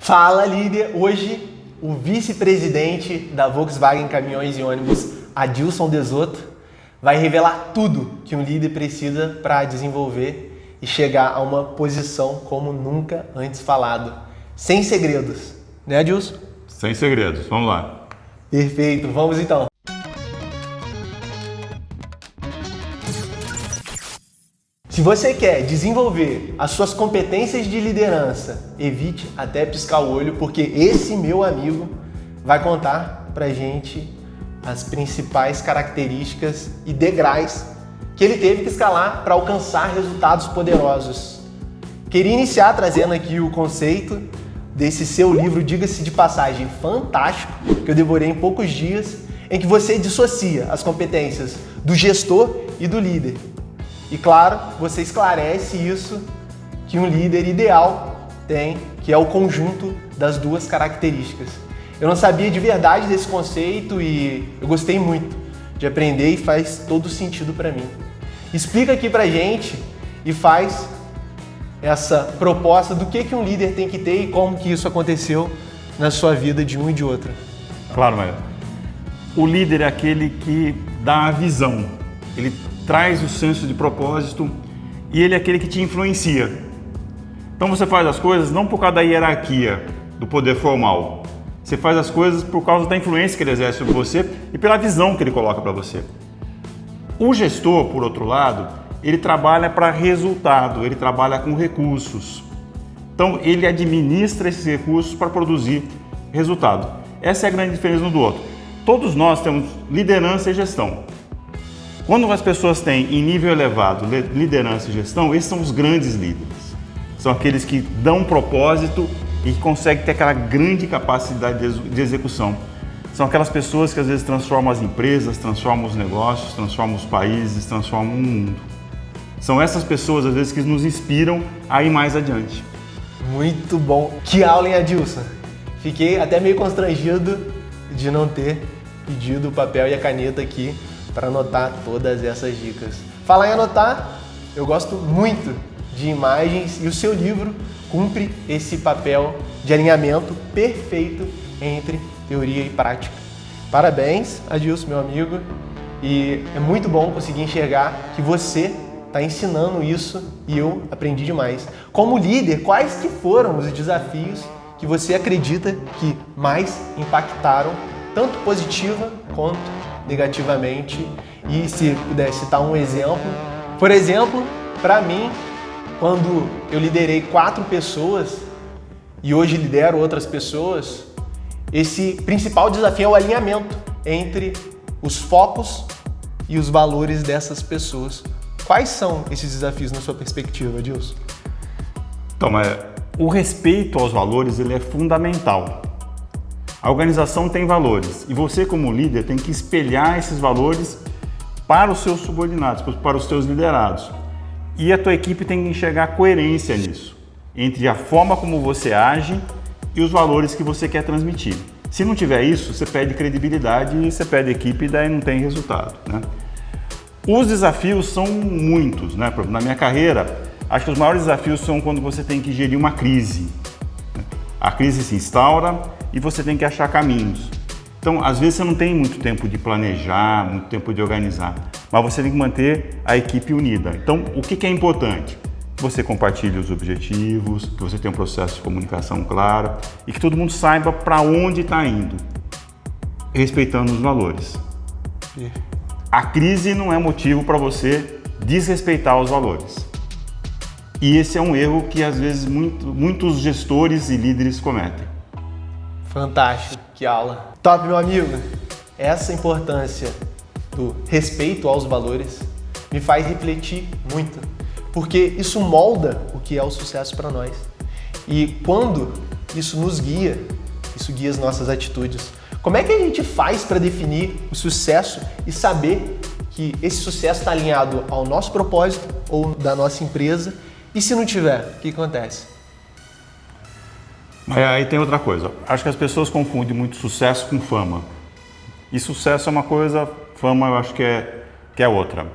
Fala, líder! Hoje, o vice-presidente da Volkswagen Caminhões e Ônibus, Adilson Desoto, vai revelar tudo que um líder precisa para desenvolver e chegar a uma posição como nunca antes falado. Sem segredos, né, Adilson? Sem segredos, vamos lá. Perfeito, vamos então. Se você quer desenvolver as suas competências de liderança, evite até piscar o olho, porque esse meu amigo vai contar pra gente as principais características e degraus que ele teve que escalar para alcançar resultados poderosos. Queria iniciar trazendo aqui o conceito desse seu livro, diga-se de passagem, fantástico, que eu devorei em poucos dias, em que você dissocia as competências do gestor e do líder. E claro, você esclarece isso que um líder ideal tem, que é o conjunto das duas características. Eu não sabia de verdade desse conceito e eu gostei muito de aprender e faz todo sentido para mim. Explica aqui pra gente e faz essa proposta do que um líder tem que ter e como que isso aconteceu na sua vida de um e de outro. Claro, mas o líder é aquele que dá a visão, ele traz o senso de propósito e ele é aquele que te influencia. Então você faz as coisas não por causa da hierarquia, do poder formal. Você faz as coisas por causa da influência que ele exerce sobre você e pela visão que ele coloca para você. O gestor, por outro lado, ele trabalha para resultado, ele trabalha com recursos. Então ele administra esses recursos para produzir resultado. Essa é a grande diferença um do outro. Todos nós temos liderança e gestão. Quando as pessoas têm em nível elevado liderança e gestão, esses são os grandes líderes. São aqueles que dão propósito e que conseguem ter aquela grande capacidade de execução. São aquelas pessoas que às vezes transformam as empresas, transformam os negócios, transformam os países, transformam o mundo. São essas pessoas às vezes que nos inspiram a ir mais adiante. Muito bom. Que aula, hein, Adilson? Fiquei até meio constrangido de não ter pedido o papel e a caneta aqui para anotar todas essas dicas. Falar em anotar, eu gosto muito de imagens e o seu livro cumpre esse papel de alinhamento perfeito entre teoria e prática. Parabéns, Adilson, meu amigo, e é muito bom conseguir enxergar que você está ensinando isso e eu aprendi demais. Como líder, quais que foram os desafios que você acredita que mais impactaram, tanto positiva quanto negativamente, e se puder citar um exemplo. Por exemplo, para mim, quando eu liderei 4 pessoas e hoje lidero outras pessoas, esse principal desafio é o alinhamento entre os focos e os valores dessas pessoas. Quais são esses desafios na sua perspectiva, Adilson? Então, o respeito aos valores ele é fundamental. A organização tem valores e você, como líder, tem que espelhar esses valores para os seus subordinados, para os seus liderados. E a tua equipe tem que enxergar coerência nisso, entre a forma como você age e os valores que você quer transmitir. Se não tiver isso, você perde credibilidade e você perde a equipe e daí não tem resultado, né? Os desafios são muitos, né? Na minha carreira, acho que os maiores desafios são quando você tem que gerir uma crise. A crise se instaura e você tem que achar caminhos. Então, às vezes você não tem muito tempo de planejar, muito tempo de organizar, mas você tem que manter a equipe unida. Então, o que é importante? Que você compartilhe os objetivos, que você tenha um processo de comunicação claro e que todo mundo saiba para onde está indo, respeitando os valores. A crise não é motivo para você desrespeitar os valores. E esse é um erro que às vezes muitos gestores e líderes cometem. Fantástico, que aula. Top, meu amigo. Essa importância do respeito aos valores me faz refletir muito, porque isso molda o que é o sucesso para nós. E quando isso nos guia, isso guia as nossas atitudes. Como é que a gente faz para definir o sucesso e saber que esse sucesso está alinhado ao nosso propósito ou da nossa empresa? E se não tiver, o que acontece? Aí tem outra coisa. Acho que as pessoas confundem muito sucesso com fama. E sucesso é uma coisa, fama eu acho que é outra.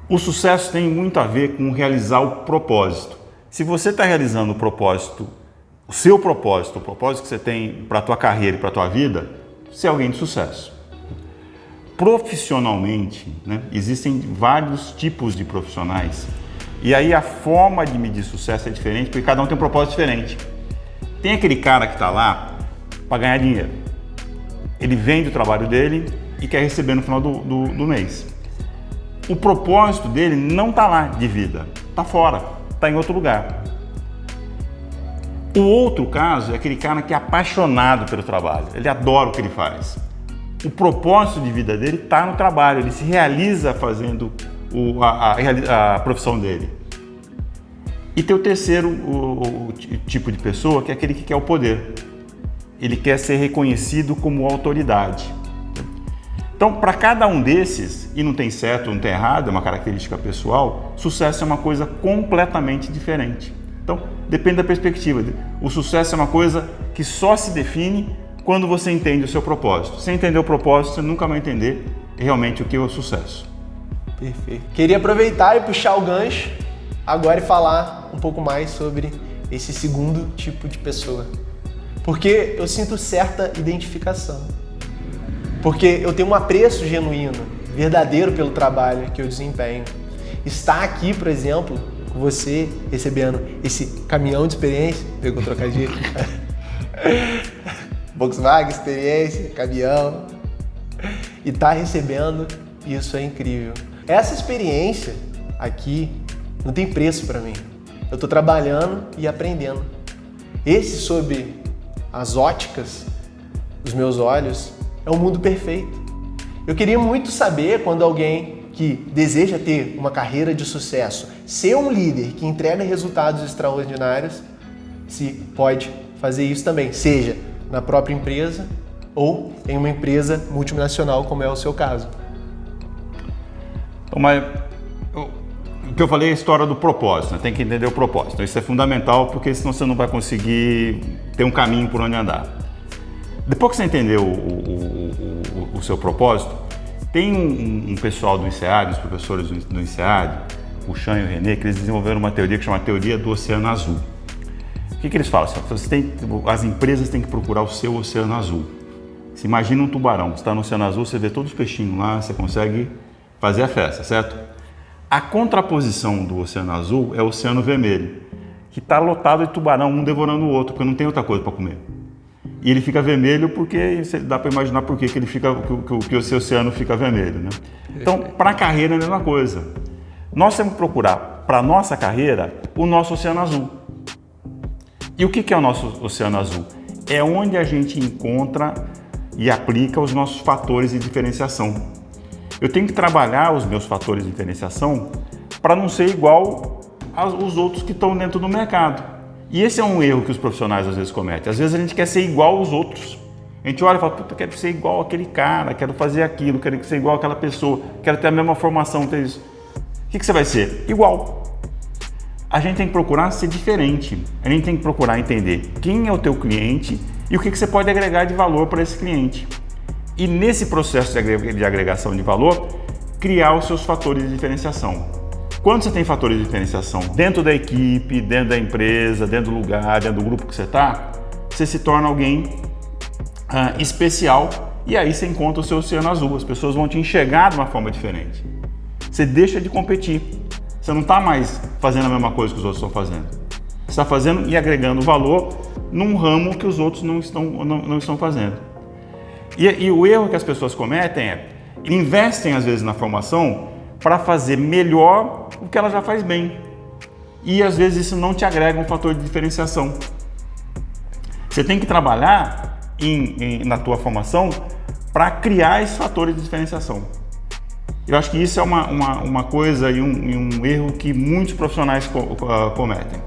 O sucesso tem muito a ver com realizar o propósito. Se você está realizando o propósito o seu propósito, o propósito que você tem para a tua carreira e para a tua vida, ser alguém de sucesso. Profissionalmente, né, existem vários tipos de profissionais e aí a forma de medir sucesso é diferente porque cada um tem um propósito diferente. Tem aquele cara que está lá para ganhar dinheiro. Ele vende o trabalho dele e quer receber no final do mês. O propósito dele não está lá de vida, está fora, está em outro lugar. O outro caso é aquele cara que é apaixonado pelo trabalho, ele adora o que ele faz. O propósito de vida dele está no trabalho, ele se realiza fazendo a profissão dele. E tem o terceiro tipo de pessoa, que é aquele que quer o poder. Ele quer ser reconhecido como autoridade. Então, para cada um desses, e não tem certo, não tem errado, é uma característica pessoal, sucesso é uma coisa completamente diferente. Então, depende da perspectiva. O sucesso é uma coisa que só se define quando você entende o seu propósito. Sem entender o propósito, você nunca vai entender realmente o que é o sucesso. Perfeito. Queria aproveitar e puxar o gancho agora e falar um pouco mais sobre esse segundo tipo de pessoa. Porque eu sinto certa identificação. Porque eu tenho um apreço genuíno, verdadeiro pelo trabalho que eu desempenho. Estar aqui, por exemplo, com você, recebendo esse caminhão de experiência, pegou trocadilho? Volkswagen, experiência, caminhão. E estar recebendo, isso é incrível. Essa experiência aqui não tem preço para mim. Eu estou trabalhando e aprendendo. Esse, sob as óticas dos meus olhos, é um mundo perfeito. Eu queria muito saber quando alguém que deseja ter uma carreira de sucesso, ser um líder que entrega resultados extraordinários, se pode fazer isso também, seja na própria empresa ou em uma empresa multinacional, como é o seu caso. Mas o que eu falei é a história do propósito, né? Tem que entender o propósito. Então, isso é fundamental, porque senão você não vai conseguir ter um caminho por onde andar. Depois que você entendeu o seu propósito, tem um pessoal do INSEAD, os professores do INSEAD, o Chan e o René, que eles desenvolveram uma teoria que chama Teoria do Oceano Azul. O que eles falam? As empresas têm que procurar o seu oceano azul. Você imagina um tubarão, você está no oceano azul, você vê todos os peixinhos lá, você consegue fazer a festa, certo? A contraposição do oceano azul é o oceano vermelho, que está lotado de tubarão, um devorando o outro, porque não tem outra coisa para comer. E ele fica vermelho porque dá para imaginar por que que o seu oceano fica vermelho, né? Então, para a carreira é a mesma coisa. Nós temos que procurar, para a nossa carreira, o nosso oceano azul. E o que é o nosso oceano azul? É onde a gente encontra e aplica os nossos fatores de diferenciação. Eu tenho que trabalhar os meus fatores de diferenciação para não ser igual aos outros que estão dentro do mercado. E esse é um erro que os profissionais às vezes cometem. Às vezes a gente quer ser igual aos outros. A gente olha e fala, puta, quero ser igual àquele cara, quero fazer aquilo, quero ser igual àquela pessoa, quero ter a mesma formação, ter isso. O que você vai ser? Igual. A gente tem que procurar ser diferente. A gente tem que procurar entender quem é o teu cliente e o que você pode agregar de valor para esse cliente. E nesse processo de agregação de valor, criar os seus fatores de diferenciação. Quando você tem fatores de diferenciação dentro da equipe, dentro da empresa, dentro do lugar, dentro do grupo que você está, você se torna alguém especial e aí você encontra o seu oceano azul. As pessoas vão te enxergar de uma forma diferente. Você deixa de competir. Você não está mais fazendo a mesma coisa que os outros estão fazendo. Você está fazendo e agregando valor num ramo que os outros não estão fazendo. E o erro que as pessoas cometem é investem às vezes na formação para fazer melhor o que ela já faz bem. E às vezes isso não te agrega um fator de diferenciação. Você tem que trabalhar na tua formação para criar esses fatores de diferenciação. Eu acho que isso é uma coisa e um erro que muitos profissionais cometem.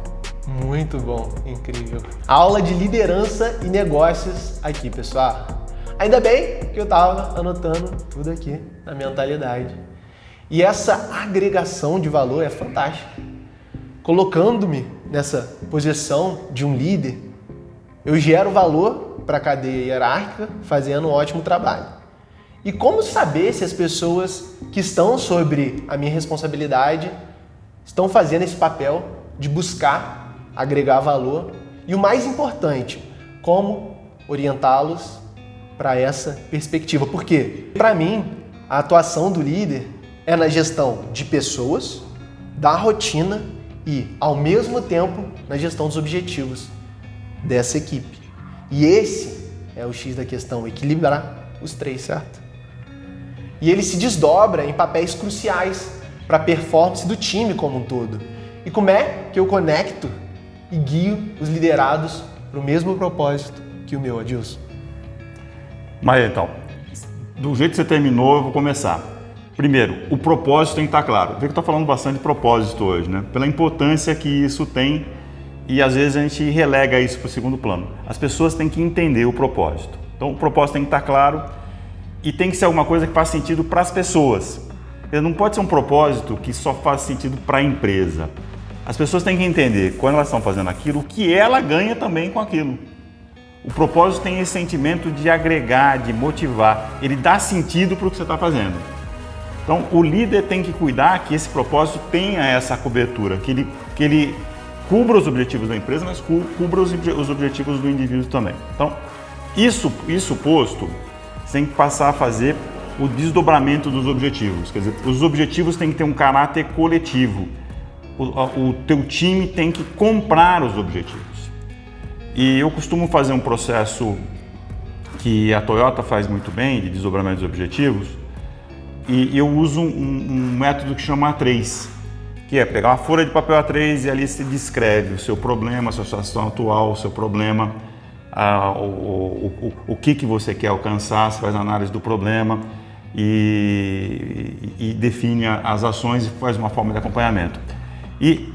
Muito bom, incrível. Aula de liderança e negócios aqui, pessoal. Ainda bem que eu estava anotando tudo aqui na mentalidade. E essa agregação de valor é fantástica. Colocando-me nessa posição de um líder, eu gero valor para a cadeia hierárquica, fazendo um ótimo trabalho. E como saber se as pessoas que estão sobre a minha responsabilidade estão fazendo esse papel de buscar agregar valor E o mais importante, como orientá-los para essa perspectiva. Porque, para mim, a atuação do líder é na gestão de pessoas, da rotina e, ao mesmo tempo, na gestão dos objetivos dessa equipe. E esse é o X da questão, equilibrar os três, certo? E ele se desdobra em papéis cruciais para a performance do time como um todo. E como é que eu conecto e guio os liderados para o mesmo propósito que o meu, Adilson? Mas então, do jeito que você terminou, eu vou começar. Primeiro, o propósito tem que estar claro. Vê que eu estou falando bastante de propósito hoje, né? Pela importância que isso tem e às vezes a gente relega isso para o segundo plano. As pessoas têm que entender o propósito. Então, o propósito tem que estar claro e tem que ser alguma coisa que faz sentido para as pessoas. Não pode ser um propósito que só faz sentido para a empresa. As pessoas têm que entender, quando elas estão fazendo aquilo, o que ela ganha também com aquilo. O propósito tem esse sentimento de agregar, de motivar. Ele dá sentido para o que você está fazendo. Então, o líder tem que cuidar que esse propósito tenha essa cobertura, que ele cubra os objetivos da empresa, mas cubra os objetivos do indivíduo também. Então, isso posto, você tem que passar a fazer o desdobramento dos objetivos. Quer dizer, os objetivos têm que ter um caráter coletivo. O teu time tem que comprar os objetivos. E eu costumo fazer um processo que a Toyota faz muito bem, de desdobramento dos objetivos, e eu uso um método que chama A3, que é pegar uma folha de papel A3 e ali se descreve o seu problema, a sua situação atual, o seu problema, o que você quer alcançar, você faz a análise do problema e define as ações e faz uma forma de acompanhamento. E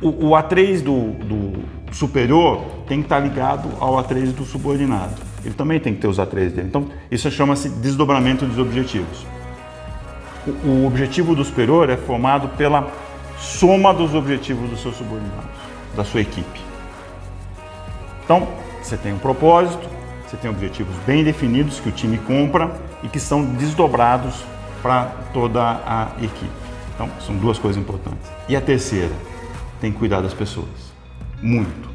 o A3 do superior tem que estar ligado ao A3 do subordinado. Ele também tem que ter os A3 dele. Então, isso chama-se desdobramento dos objetivos. O objetivo do superior é formado pela soma dos objetivos dos seus subordinados, da sua equipe. Então, você tem um propósito, você tem objetivos bem definidos que o time compra e que são desdobrados para toda a equipe. Então, são duas coisas importantes. E a terceira, tem que cuidar das pessoas. Muito.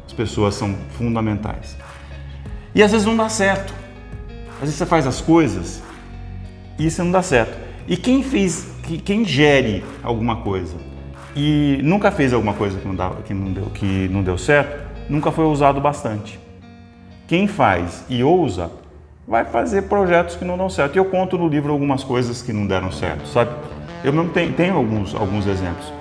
As pessoas são fundamentais. E às vezes não dá certo. Às vezes você faz as coisas e isso não dá certo. E quem gere alguma coisa e nunca fez alguma coisa que não deu certo, nunca foi ousado bastante. Quem faz e ousa vai fazer projetos que não dão certo. E eu conto no livro algumas coisas que não deram certo, sabe? Eu mesmo tenho alguns exemplos.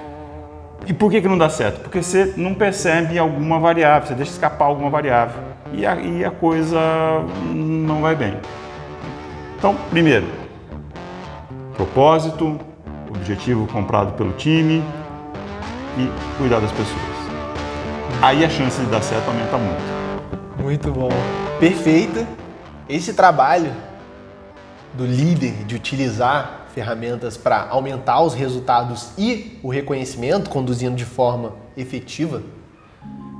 E por que não dá certo? Porque você não percebe alguma variável, você deixa escapar alguma variável e a coisa não vai bem. Então, primeiro, propósito, objetivo comprado pelo time e cuidar das pessoas. Aí a chance de dar certo aumenta muito. Muito bom. Perfeito. Esse trabalho do líder de utilizar ferramentas para aumentar os resultados e o reconhecimento, conduzindo de forma efetiva,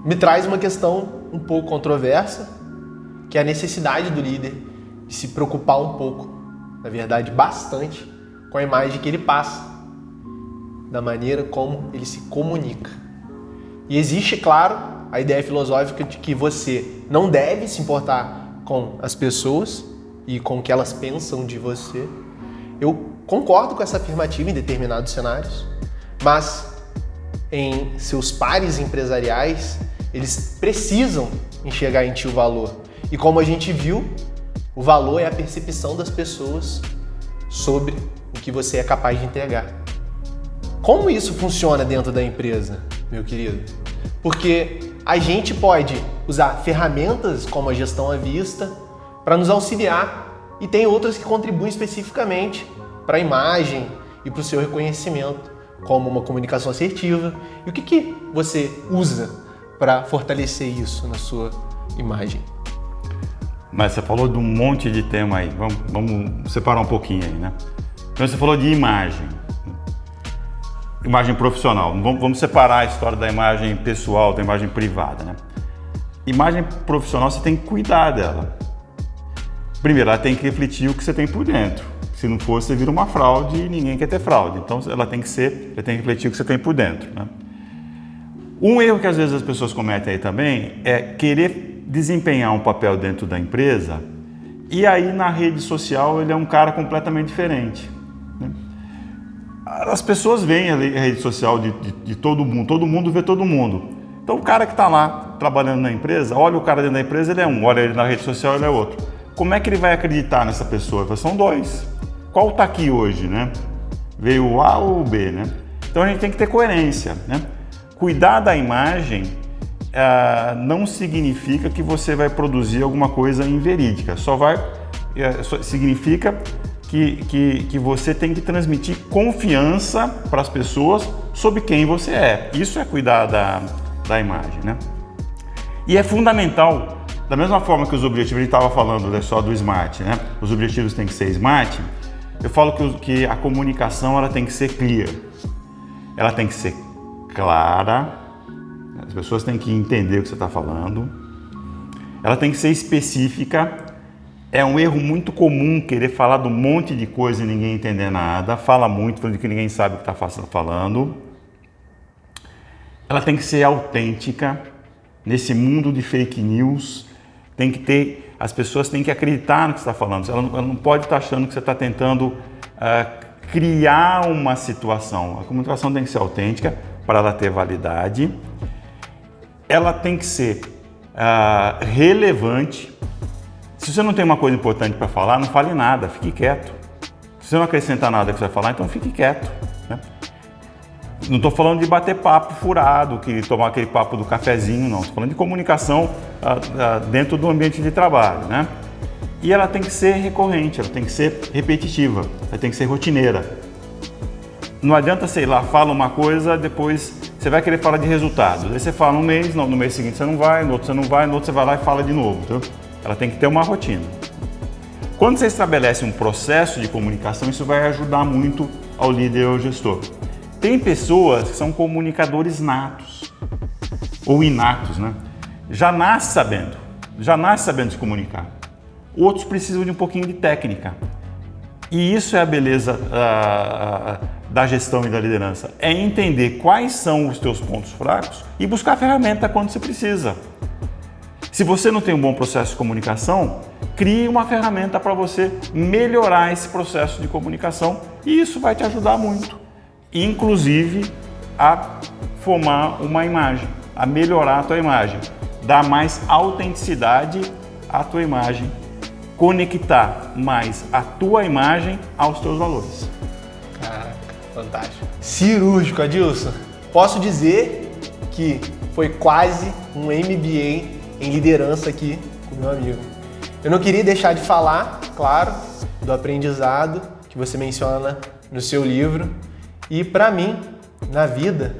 me traz uma questão um pouco controversa, que é a necessidade do líder de se preocupar um pouco, na verdade bastante, com a imagem que ele passa, da maneira como ele se comunica. E existe, claro, a ideia filosófica de que você não deve se importar com as pessoas e com o que elas pensam de você. Eu concordo com essa afirmativa em determinados cenários, mas em seus pares empresariais, eles precisam enxergar em ti o valor. E como a gente viu, o valor é a percepção das pessoas sobre o que você é capaz de entregar. Como isso funciona dentro da empresa, meu querido? Porque a gente pode usar ferramentas como a gestão à vista para nos auxiliar e tem outras que contribuem especificamente para a imagem e para o seu reconhecimento, como uma comunicação assertiva. E o que você usa para fortalecer isso na sua imagem? Mas você falou de um monte de tema aí, vamos separar um pouquinho aí, né? Então você falou de imagem profissional. Vamos separar a história da imagem pessoal, da imagem privada, né? Imagem profissional, você tem que cuidar dela. Primeiro, ela tem que refletir o que você tem por dentro. Se não for, você vira uma fraude e ninguém quer ter fraude. Então, ela tem que refletir o que você tem por dentro, né? Um erro que às vezes as pessoas cometem aí também é querer desempenhar um papel dentro da empresa e aí na rede social ele é um cara completamente diferente, né? As pessoas veem a rede social de todo mundo vê todo mundo. Então o cara que está lá trabalhando na empresa, olha o cara dentro da empresa, ele é um, olha ele na rede social, ele é outro. Como é que ele vai acreditar nessa pessoa? São dois. Qual está aqui hoje, né? Veio o A ou o B, né? Então a gente tem que ter coerência, né? Cuidar da imagem não significa que você vai produzir alguma coisa inverídica, só significa que você tem que transmitir confiança para as pessoas sobre quem você é. Isso é cuidar da imagem, né? E é fundamental, da mesma forma que os objetivos, a gente estava falando, né, só do SMART, né? Os objetivos têm que ser SMART. Eu falo que a comunicação ela tem que ser clear, ela tem que ser clara, as pessoas têm que entender o que você está falando, ela tem que ser específica. É um erro muito comum querer falar de um monte de coisa e ninguém entender nada, fala muito, falando que ninguém sabe o que está falando. Ela tem que ser autêntica. Nesse mundo de fake news, as pessoas têm que acreditar no que você está falando. Ela não pode estar achando que você está tentando criar uma situação. A comunicação tem que ser autêntica para ela ter validade. Ela tem que ser relevante. Se você não tem uma coisa importante para falar, não fale nada, fique quieto. Se você não acrescentar nada que você vai falar, então fique quieto, né? Não estou falando de bater papo furado, tomar aquele papo do cafezinho, não. Estou falando de comunicação dentro do ambiente de trabalho, né? E ela tem que ser recorrente, ela tem que ser repetitiva, ela tem que ser rotineira. Não adianta, sei lá, fala uma coisa, depois você vai querer falar de resultados. Aí você fala um mês, no mês seguinte você não vai, no outro você não vai, no outro você vai lá e fala de novo, entendeu? Ela tem que ter uma rotina. Quando você estabelece um processo de comunicação, isso vai ajudar muito ao líder ou ao gestor. Tem pessoas que são comunicadores natos ou inatos, né? Já nasce sabendo se comunicar. Outros precisam de um pouquinho de técnica. E isso é a beleza da gestão e da liderança. É entender quais são os teus pontos fracos e buscar ferramenta quando você precisa. Se você não tem um bom processo de comunicação, crie uma ferramenta para você melhorar esse processo de comunicação e isso vai te ajudar muito, inclusive a formar uma imagem, a melhorar a tua imagem, dar mais autenticidade à tua imagem, conectar mais a tua imagem aos teus valores. Caraca, fantástico. Cirúrgico, Adilson. Posso dizer que foi quase um MBA em liderança aqui com meu amigo. Eu não queria deixar de falar, claro, do aprendizado que você menciona no seu livro. E para mim, na vida,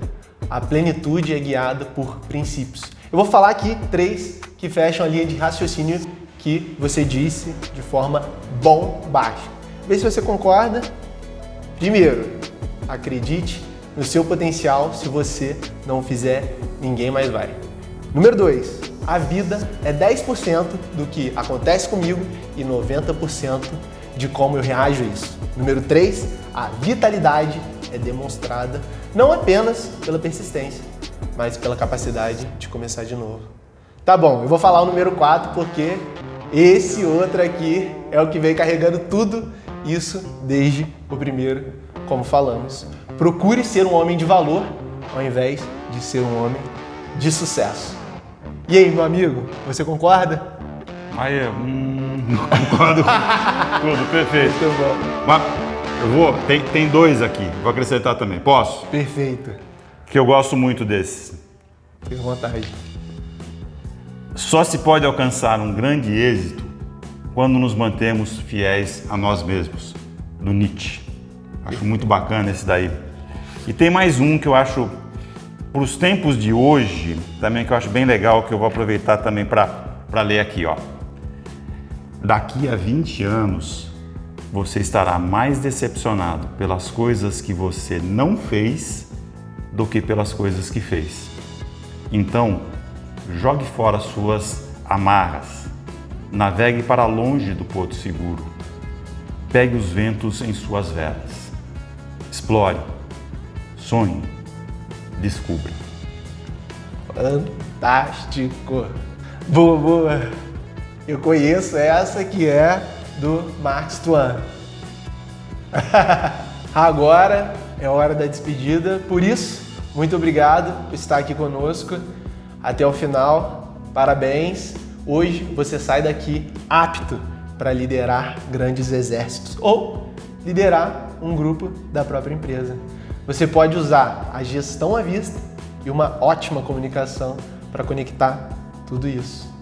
a plenitude é guiada por princípios. Eu vou falar aqui 3 que fecham a linha de raciocínio que você disse de forma bombástica. Vê se você concorda. Primeiro, acredite no seu potencial. Se você não fizer, ninguém mais vai. Número 2. A vida é 10% do que acontece comigo e 90% de como eu reajo a isso. Número 3, a vitalidade é demonstrada não apenas pela persistência, mas pela capacidade de começar de novo. Tá bom, eu vou falar o número 4 porque esse outro aqui é o que vem carregando tudo isso desde o primeiro, como falamos. Procure ser um homem de valor ao invés de ser um homem de sucesso. E aí, meu amigo, você concorda? Concordo. Tudo, perfeito. Muito bom. Mas tem 2 aqui, vou acrescentar também, posso? Perfeito. Que eu gosto muito desses. Fique à vontade. Só se pode alcançar um grande êxito quando nos mantemos fiéis a nós mesmos, do Nietzsche. Acho muito bacana esse daí. E tem mais um que eu acho, para os tempos de hoje, também que eu acho bem legal, que eu vou aproveitar também para ler aqui, ó. Daqui a 20 anos, você estará mais decepcionado pelas coisas que você não fez do que pelas coisas que fez. Então, jogue fora suas amarras, navegue para longe do porto seguro, pegue os ventos em suas velas, explore, sonhe, descubra. Fantástico. Boa, boa. Eu conheço essa que é do Mark Twain. Agora é hora da despedida. Por isso, muito obrigado por estar aqui conosco até o final. Parabéns. Hoje você sai daqui apto para liderar grandes exércitos ou liderar um grupo da própria empresa. Você pode usar a gestão à vista e uma ótima comunicação para conectar tudo isso.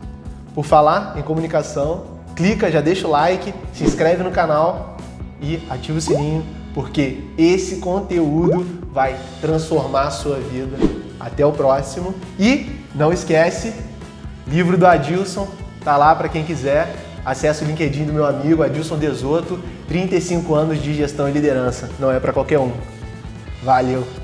Por falar em comunicação, clica, já deixa o like, se inscreve no canal e ativa o sininho, porque esse conteúdo vai transformar a sua vida. Até o próximo. E não esquece, livro do Adilson, tá lá para quem quiser. Acesse o LinkedIn do meu amigo Adilson Desoto, 35 anos de gestão e liderança. Não é para qualquer um. Valeu!